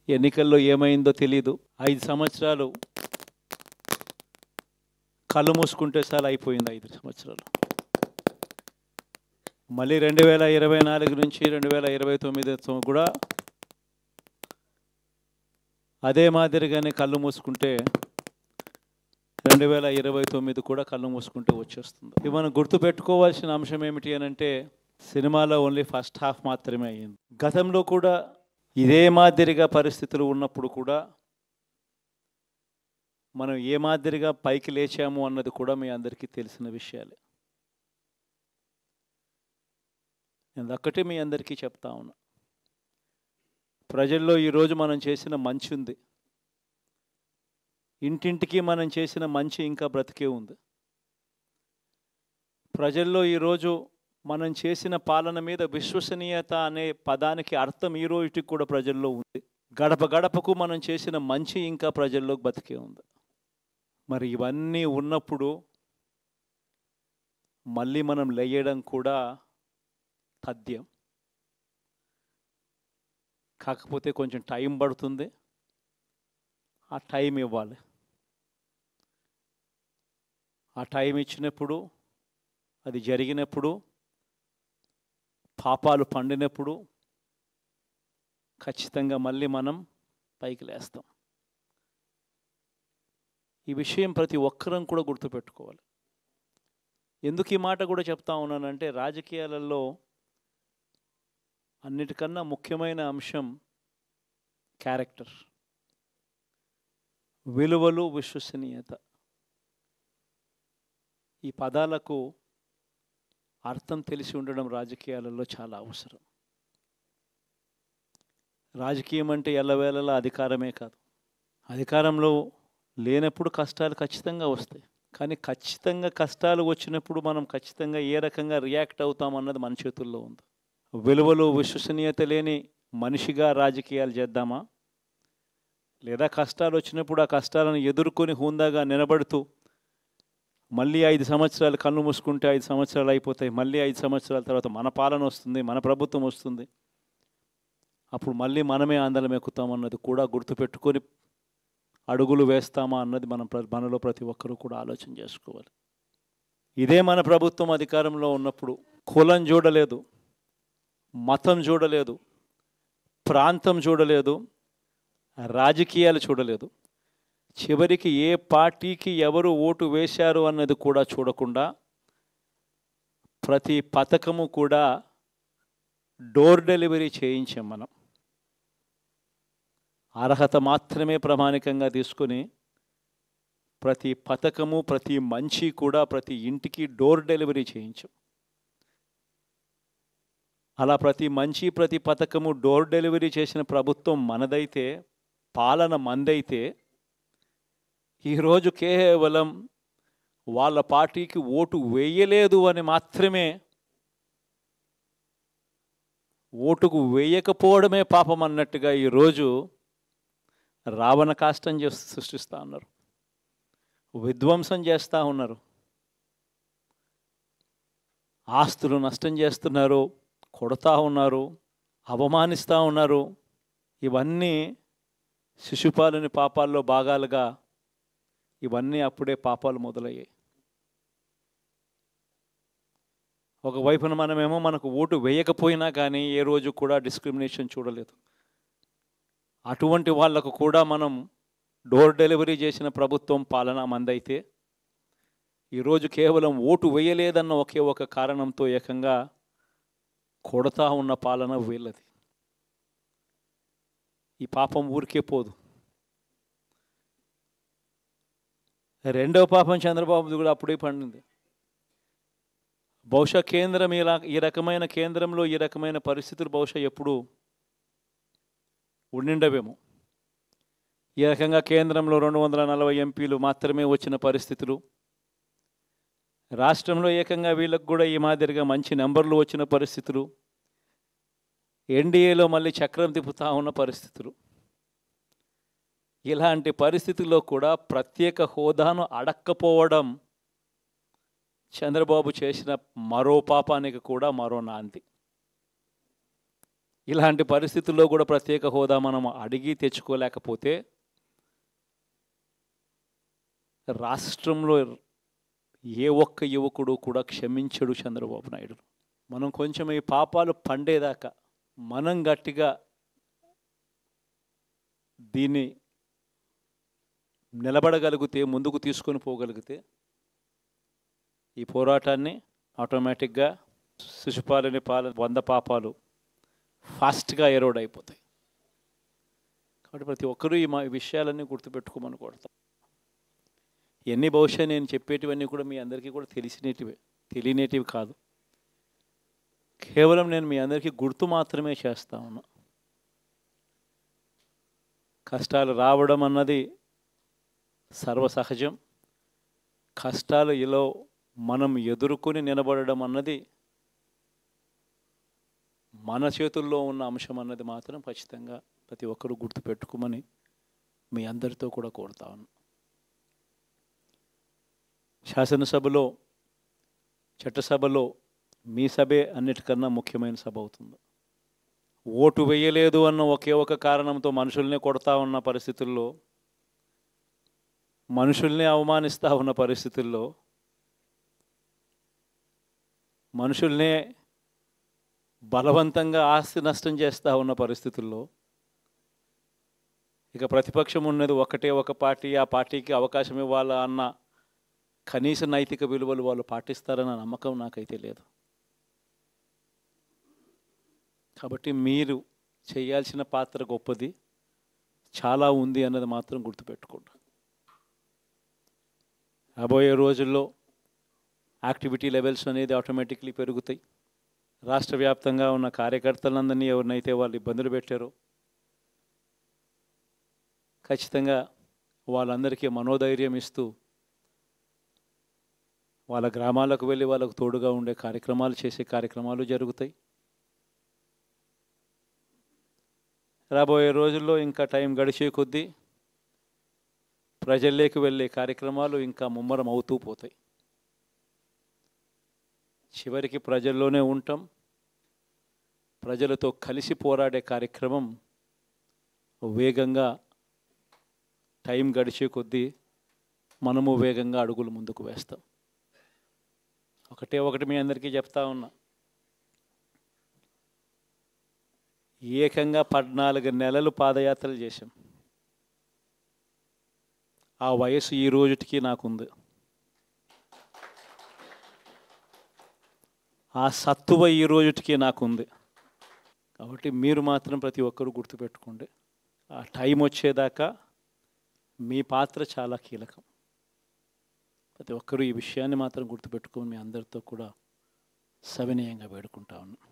ఎన్నికల్లో ఏమైందో తెలీదు. 5 సంవత్సరాలు కళ్ళు మూసుకుంటే చాలా అయిపోయింది. 5 సంవత్సరాలు. మళ్ళీ 2024 నుంచి 2029 కూడా అదే మాదిరిగానే కళ్ళు మూసుకుంటే 2029 కూడా కళ్ళు మూసుకుంటే వచ్చేస్తుంది. ఇది మనం గుర్తుపెట్టుకోవాల్సిన అంశం ఏమిటి అని అంటే, సినిమాలో ఓన్లీ ఫస్ట్ హాఫ్ మాత్రమే అయ్యింది. గతంలో కూడా ఇదే మాదిరిగా పరిస్థితులు ఉన్నప్పుడు కూడా మనం ఏ మాదిరిగా పైకి లేచాము అన్నది కూడా మీ అందరికీ తెలిసిన విషయాలే. నేను ఒక్కటే మీ అందరికీ చెప్తా ఉన్నా, ప్రజల్లో ఈరోజు మనం చేసిన మంచి ఉంది. ఇంటింటికి మనం చేసిన మంచి ఇంకా బ్రతికే ఉంది. ప్రజల్లో ఈరోజు మనం చేసిన పాలన మీద విశ్వసనీయత అనే పదానికి అర్థం ఈ రోజుకి కూడా ప్రజల్లో ఉంది. గడప గడపకు మనం చేసిన మంచి ఇంకా ప్రజల్లో బతికే ఉంది. మరి ఇవన్నీ ఉన్నప్పుడు మళ్ళీ మనం లేయడం కూడా తథ్యం. కాకపోతే కొంచెం టైం పడుతుంది. ఆ టైం ఇవ్వాలి. ఆ టైం ఇచ్చినప్పుడు, అది జరిగినప్పుడు, పాపాలు పండినప్పుడు ఖచ్చితంగా మళ్ళీ మనం పైకి లేస్తాం. ఈ విషయం ప్రతి ఒక్కరం కూడా గుర్తుపెట్టుకోవాలి. ఎందుకు ఈ మాట కూడా చెప్తా ఉన్నానంటే, రాజకీయాలలో అన్నిటికన్నా ముఖ్యమైన అంశం క్యారెక్టర్, విలువలు, విశ్వసనీయత. ఈ పదాలకు అర్థం తెలిసి ఉండడం రాజకీయాలలో చాలా అవసరం. రాజకీయం అంటే ఎల్లవేళలా అధికారమే కాదు. అధికారంలో లేనప్పుడు కష్టాలు ఖచ్చితంగా వస్తాయి. కానీ ఖచ్చితంగా కష్టాలు వచ్చినప్పుడు మనం ఖచ్చితంగా ఏ రకంగా రియాక్ట్ అవుతామన్నది మన చేతుల్లో ఉంది. విలువలు, విశ్వసనీయత లేని మనిషిగా రాజకీయాలు చేద్దామా, లేదా కష్టాలు వచ్చినప్పుడు ఆ కష్టాలను ఎదుర్కొని హుందాగా నిలబడుతూ మళ్ళీ 5 సంవత్సరాలు కళ్ళు మూసుకుంటే 5 సంవత్సరాలు అయిపోతాయి, మళ్ళీ 5 సంవత్సరాల తర్వాత మన పాలన వస్తుంది, మన ప్రభుత్వం వస్తుంది, అప్పుడు మళ్ళీ మనమే ఆందోళన ఎక్కుతామన్నది కూడా గుర్తుపెట్టుకొని అడుగులు వేస్తామా అన్నది మనలో ప్రతి ఒక్కరూ కూడా ఆలోచన చేసుకోవాలి. ఇదే మన ప్రభుత్వం అధికారంలో ఉన్నప్పుడు కులం చూడలేదు, మతం చూడలేదు, ప్రాంతం చూడలేదు, రాజకీయాలు చూడలేదు. చివరికి ఏ పార్టీకి ఎవరు ఓటు వేశారు అన్నది కూడా చూడకుండా ప్రతి పథకము కూడా డోర్ డెలివరీ చేయించాం మనం. అర్హత మాత్రమే ప్రామాణికంగా తీసుకొని ప్రతి పథకము, ప్రతి మంచి కూడా ప్రతి ఇంటికి డోర్ డెలివరీ చేయించాం. అలా ప్రతి మంచి, ప్రతి పథకము డోర్ డెలివరీ చేసిన ప్రభుత్వం మనదైతే, పాలన మందైతే, ఈరోజు కేవలం వాళ్ళ పార్టీకి ఓటు వేయలేదు అని మాత్రమే, ఓటుకు వేయకపోవడమే పాపం అన్నట్టుగా ఈరోజు రావణ కాష్టం సృష్టిస్తూ ఉన్నారు, విధ్వంసం చేస్తూ ఉన్నారు, ఆస్తులు నష్టం చేస్తున్నారు, కొడతా ఉన్నారు, అవమానిస్తూ ఉన్నారు. ఇవన్నీ శిశుపాలుని పాపాల్లో భాగాలుగా ఇవన్నీ అప్పుడే పాపాలు మొదలయ్యాయి. ఒకవైపున మనమేమో మనకు ఓటు వేయకపోయినా కానీ ఏ రోజు కూడా డిస్క్రిమినేషన్ చూడలేదు. అటువంటి వాళ్లకు కూడా మనం డోర్ డెలివరీ చేసిన ప్రభుత్వం పాలన మందైతే, ఈరోజు కేవలం ఓటు వేయలేదన్న ఒకే ఒక కారణంతో ఏకంగా కొడతా ఉన్న పాలన వీళ్ళది. ఈ పాపం ఊరికే పోదు. రెండవ పాపం చంద్రబాబుది కూడా అప్పుడే పండింది. బహుశా కేంద్రం ఈ రకమైన కేంద్రంలో ఈ రకమైన పరిస్థితులు బహుశా ఎప్పుడు ఉండిండవేమో. ఈ రకంగా కేంద్రంలో 240 ఎంపీలు మాత్రమే వచ్చిన పరిస్థితులు, రాష్ట్రంలో ఏకంగా వీళ్ళకు కూడా ఈ మాదిరిగా మంచి నెంబర్లు వచ్చిన పరిస్థితులు, ఎన్డీఏలో మళ్ళీ చక్రం తిప్పుతా ఉన్న పరిస్థితులు. ఇలాంటి పరిస్థితుల్లో కూడా ప్రత్యేక హోదాను అడక్కపోవడం చంద్రబాబు చేసిన మరో పాపానికి కూడా మరో నాంది. ఇలాంటి పరిస్థితుల్లో కూడా ప్రత్యేక హోదా మనం అడిగి తెచ్చుకోలేకపోతే రాష్ట్రంలో ఏ ఒక్క యువకుడు కూడా క్షమించడు చంద్రబాబు నాయుడు. మనం కొంచెం ఈ పాపాలు పండేదాకా మనం గట్టిగా దీన్ని నిలబడగలిగితే, ముందుకు తీసుకొని పోగలిగితే ఈ పోరాటాన్ని ఆటోమేటిక్గా శిశుపాలని 100 పాపాలు ఫాస్ట్గా ఎరోడ్ అయిపోతాయి. కాబట్టి ప్రతి ఒక్కరూ ఈ విషయాలన్నీ గుర్తుపెట్టుకోమని కోరుతాం. ఇవన్నీ బహుశా నేను చెప్పేటివన్నీ కూడా మీ అందరికీ కూడా తెలియనేటివి కాదు. కేవలం నేను మీ అందరికీ గుర్తు మాత్రమే చేస్తా ఉన్నా. కష్టాలు రావడం అన్నది సర్వసహజం. కష్టాలు ఇలా మనం ఎదుర్కొని నిలబడడం అన్నది మన చేతుల్లో ఉన్న అంశం అన్నది మాత్రం ఖచ్చితంగా ప్రతి ఒక్కరూ గుర్తుపెట్టుకోమని మీ అందరితో కూడా కోరుతా ఉన్నా. శాసనసభలో, చట్టసభలో మీ సభే అన్నిటికన్నా ముఖ్యమైన సభ అవుతుంది. ఓటు వేయలేదు అన్న ఒకే ఒక కారణంతో మనుషుల్నే కొడతా ఉన్న పరిస్థితుల్లో, మనుషుల్నే అవమానిస్తూ ఉన్న పరిస్థితుల్లో, మనుషుల్నే బలవంతంగా ఆస్తి నష్టం చేస్తూ ఉన్న పరిస్థితుల్లో ఇక ప్రతిపక్షం ఉన్నది ఒకటే ఒక పార్టీ, ఆ పార్టీకి అవకాశం ఇవ్వాలా అన్న కనీస నైతిక విలువలు వాళ్ళు పాటిస్తారన్న నమ్మకం నాకైతే లేదు. కాబట్టి మీరు చేయాల్సిన పాత్ర గొప్పది, చాలా ఉంది అన్నది మాత్రం గుర్తుపెట్టుకోండి. రాబోయే రోజుల్లో యాక్టివిటీ లెవెల్స్ అనేది ఆటోమేటిక్లీ పెరుగుతాయి. రాష్ట్ర వ్యాప్తంగా ఉన్న కార్యకర్తలందరినీ ఎవరినైతే వాళ్ళు ఇబ్బందులు పెట్టారో ఖచ్చితంగా వాళ్ళందరికీ మనోధైర్యం ఇస్తూ వాళ్ళ గ్రామాలకు వెళ్ళి వాళ్ళకు తోడుగా ఉండే కార్యక్రమాలు చేసే కార్యక్రమాలు జరుగుతాయి. రాబోయే రోజుల్లో ఇంకా టైం గడిచే కొద్దీ ప్రజల్లోకి వెళ్ళే కార్యక్రమాలు ఇంకా ముమ్మరం అవుతూ పోతాయి. చివరికి ప్రజల్లోనే ఉంటాం. ప్రజలతో కలిసి పోరాడే కార్యక్రమం వేగంగా టైం గడిచే కొద్దీ మనము వేగంగా అడుగులు ముందుకు వేస్తాం. ఒకటి మీ అందరికీ చెప్తా ఉన్నా, ఏకంగా 14 నెలలు పాదయాత్రలు చేశాం. ఆ వయసు ఈ రోజుటికి నాకుంది. ఆ సత్తువ ఈ రోజుటికి నాకుంది. కాబట్టి మీరు మాత్రం ప్రతి ఒక్కరూ గుర్తుపెట్టుకోండి, ఆ టైం వచ్చేదాకా మీ పాత్ర చాలా కీలకం. ప్రతి ఒక్కరూ ఈ విషయాన్ని మాత్రం గుర్తుపెట్టుకొని మీ అందరితో కూడా సవినయంగా వేడుకుంటా ఉన్నాను.